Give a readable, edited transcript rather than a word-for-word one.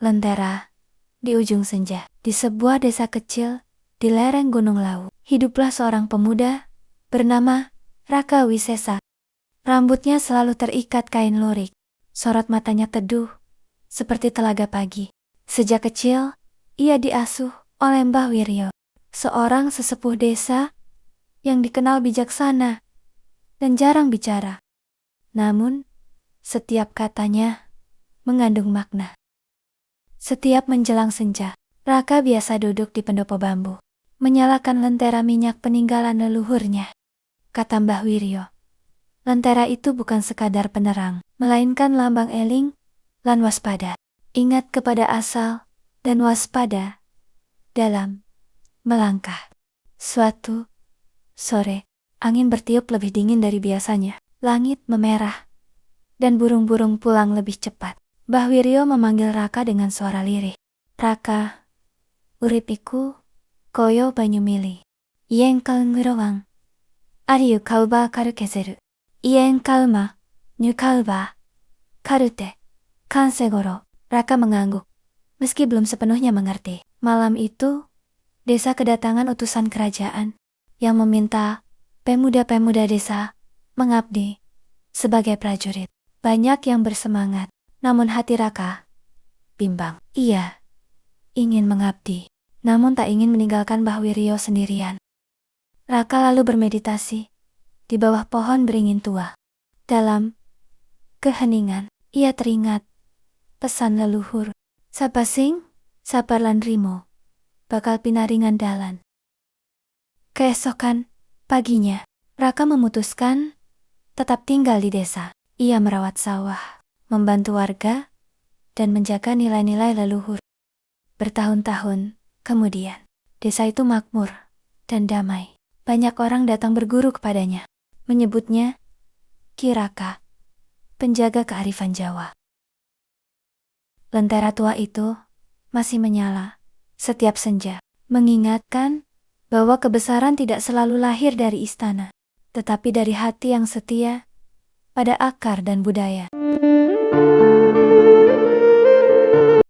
Lentera, di ujung senja, di sebuah desa kecil, di lereng Gunung Lawu, hiduplah seorang pemuda, bernama Raka Wisesa. Rambutnya selalu terikat kain lurik, sorot matanya teduh, seperti telaga pagi. Sejak kecil, ia diasuh oleh Mbah Wiryo, seorang sesepuh desa yang dikenal bijaksana dan jarang bicara. Namun, setiap katanya mengandung makna. Setiap menjelang senja, Raka biasa duduk di pendopo bambu, menyalakan lentera minyak peninggalan leluhurnya. Kata Mbah Wiryo, lentera itu bukan sekadar penerang, melainkan lambang eling lan waspada. Ingat kepada asal dan waspada dalam melangkah. Suatu sore, angin bertiup lebih dingin dari biasanya, langit memerah, dan burung-burung pulang lebih cepat. Mbah Wiryo memanggil Raka dengan suara lirih. Raka, urip iku koyo banyu mili. Ien kal ngerowang, ariu kauba karu kezeru. Ien kauma, nyu kauba, karute, kansegoro. Raka mengangguk, meski belum sepenuhnya mengerti. Malam itu, desa kedatangan utusan kerajaan yang meminta pemuda-pemuda desa mengabdi sebagai prajurit. Banyak yang bersemangat, namun hati Raka bimbang. Ia ingin mengabdi, namun tak ingin meninggalkan Mbah Wiryo sendirian. Raka lalu bermeditasi di bawah pohon beringin tua. Dalam keheningan, ia teringat pesan leluhur. Sapasing, sabar lan rimo, bakal pinaringan dalan. Keesokan paginya, Raka memutuskan tetap tinggal di desa. Ia merawat sawah, membantu warga, dan menjaga nilai-nilai leluhur. Bertahun-tahun kemudian, desa itu makmur dan damai. Banyak orang datang berguru kepadanya, menyebutnya Ki Raka, penjaga kearifan Jawa. Lentera tua itu masih menyala setiap senja, mengingatkan bahwa kebesaran tidak selalu lahir dari istana, tetapi dari hati yang setia pada akar dan budaya.